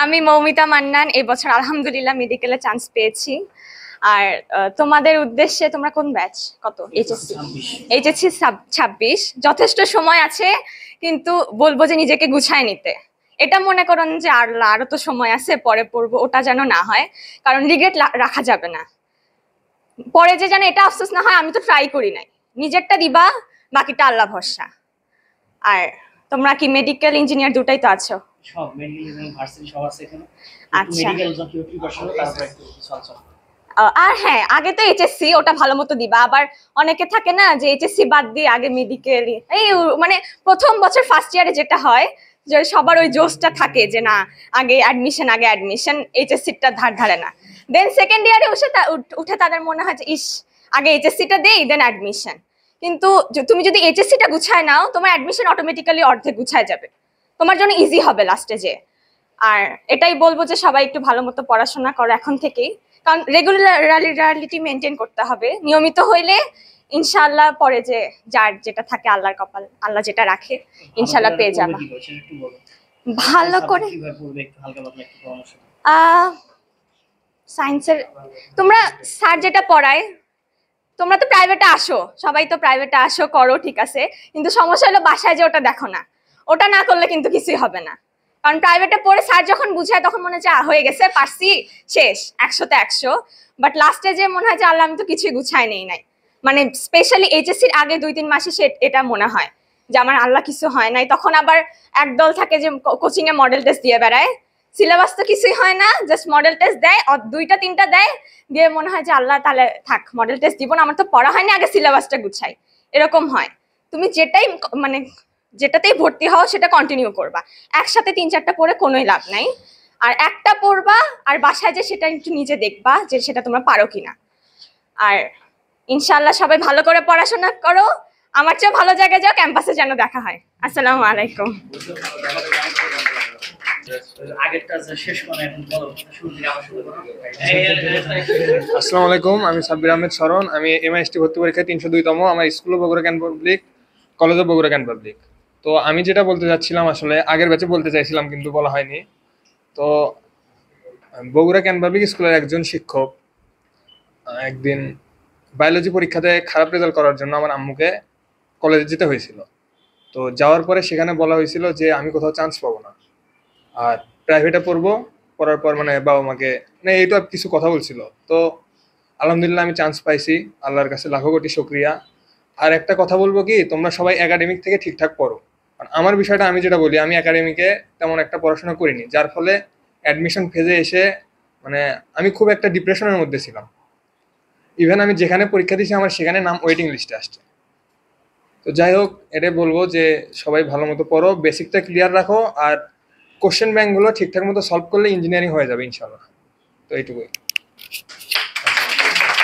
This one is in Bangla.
আমি মৌমিতা মান্নান, এই বছর আলহামদুলিল্লাহ মেডিকেলে চান্স পেয়েছি। আর তোমাদের উদ্দেশ্যে, তোমরা কোন ব্যাচ? কত? এইচএসসি। এইচএসসি 26। যথেষ্ট সময় আছে, কিন্তু বলবো যে নিজেকে গুছায় নিতে। এটা মনে করেন যে আরো তো সময় আছে, পরে পড়বো, ওটা যেন না হয়, কারণ রিগ্রেট রাখা যাবে না। পরে যে যেন এটা আফসোস না হয় আমি তো ট্রাই করি নাই। নিজেরটা দিবা, বাকিটা আল্লাহ ভরসা। আর তোমরা কি মেডিকেল ইঞ্জিনিয়ার দুটাই তো আছো? সব মেডিকেল এবং ভার্সিটি সব আছে এখানে। আচ্ছা, মেডিকেল যখন কেউ প্রিপারেশন করবে তারপর একটু চল। আর হ্যাঁ, আগে তো এইচএসসি, ওটা ভালো মতো দিবা। আবার অনেকে থাকে না যে এইচএসসি বাদ দিয়ে আগে মেডিকেল, এই মানে প্রথম বছর ফার্স্ট ইয়ারে যেটা হয় যে সবার ওই জোশটা থাকে যে না আগে অ্যাডমিশন, এইচএসসিটা ধারে না। দেন সেকেন্ড ইয়ারে উঠে তাদের মনে হয় যে ইস আগে এইচএসসিটা দেই দেন অ্যাডমিশন। কিন্তু তুমি যদি এইচএসসিটা গুছায় নাও, তোমার অ্যাডমিশন অটোমেটিক্যালি অর্ধেক গুছায় যাবে, তোমার জন্য ইজি হবে লাস্টে যে। আর এটাই বলবো যে সবাই একটু ভালো মতো পড়াশোনা করো এখন থেকেই, কারণ রেগুলারিটি মেনটেন করতে হবে। নিয়মিত হইলে ইনশাআল্লাহ পরে যে যার যেটা থাকে আল্লাহর কপাল, আল্লাহ যেটা রাখে ইনশাআল্লাহ পেয়ে যাবা। ভালো করে সায়েন্সের তোমরা স্যার যেটা পড়ায়, তোমরা তো প্রাইভেটে আসো, সবাই তো প্রাইভেটে আসো, করো, ঠিক আছে, কিন্তু সমস্যা হলো বাসায় যে ওটা দেখো না। ওটা না করলে কিন্তু কিছুই হবে না, কারণ প্রাইভেটে পড়ে স্যার যখন বুঝায় তখন মনে হয় হয়ে গেছে, পারছি, শেষ, 100তে 100। বাট লাস্টে যে মনে হয় যে আল্লাহ আমি তো কিছুই গুছাই নেই নাই, মানে স্পেশালি এইচএসসির আগে 2-3 মাসে এটা মনে হয় যে আমার আল্লাহ কিছু হয় নাই। তখন আবার একদল থাকে যে কোচিং এ মডেল টেস্ট দিয়ে বেড়ায়, সিলেবাস তো কিছুই হয় না, জাস্ট মডেল টেস্ট দেয়, 2টা 3টা দেয়, দিয়ে মনে হয় যে আল্লাহ তাহলে থাক মডেল টেস্ট দিব না, আমার তো পড়া হয়নি, আগে সিলেবাসটা গুছাই। এরকম হয়। তুমি যেটাই মানে যেটাতেই ভর্তি হও সেটা কন্টিনিউ করবা, একসাথে 3-4টা পড়ে কোনোই লাভ নাই। আর একটা পড়বা আর বাসায় যে সেটা একটু নিজে দেখবা যে সেটা তোমরা পারো কিনা। আর ইনশাআল্লাহ সবাই ভালো করে পড়াশোনা করো, আমার চেয়ে ভালো জায়গায় যাও, ক্যাম্পাসে যেন দেখা হয়। আসসালামু আলাইকুম। আসসালামু আলাইকুম, আমি সাব্বির আহমেদ শরণ। আমি এমআইএসটি ভর্তি পরীক্ষায় 302তম। আমার school Bogura can public, college Bogura can public. তো আমি যেটা বলতে চাচ্ছিলাম, আসলে আগের ব্যাচে বলতে চাইছিলাম কিন্তু বলা হয়নি। তো বগুড়া ক্যান পাবলিক স্কুলের একজন শিক্ষক একদিন বায়োলজি পরীক্ষাতে খারাপ রেজাল্ট করার জন্য আমার আম্মুকে কলেজে যেতে হয়েছিল। তো যাওয়ার পরে সেখানে বলা হয়েছিল যে আমি কোথাও চান্স পাবো না, আর প্রাইভেটে পড়বো, পড়ার পর মানে বাবা মাকে মানে এইটা কিছু কথা বলছিল। তো আলহামদুলিল্লাহ আমি চান্স পাইছি, আল্লাহর কাছে লাখো কোটি শুকরিয়া। আর একটা কথা বলবো কি, তোমরা সবাই একাডেমিক থেকে ঠিকঠাক পড়ো। কারণ আমার বিষয়টা আমি যেটা বলি, আমি একাডেমিকে তেমন একটা পড়াশোনা করিনি, যার ফলে অ্যাডমিশন ফেজে এসে মানে আমি খুব একটা ডিপ্রেশনের মধ্যে ছিলাম। ইভেন আমি যেখানে পরীক্ষা দিয়েছি আমার সেখানে নাম ওয়েটিং লিস্টে আসছে। তো যাই হোক, এটাই বলবো যে সবাই ভালো মতো পড়ো, বেসিকটা ক্লিয়ার রাখো, আর কোশ্চেন ব্যাংকগুলো ঠিকঠাক মতো সলভ করলে ইঞ্জিনিয়ারিং হয়ে যাবে ইনশাল্লাহ। তো এইটুকুই।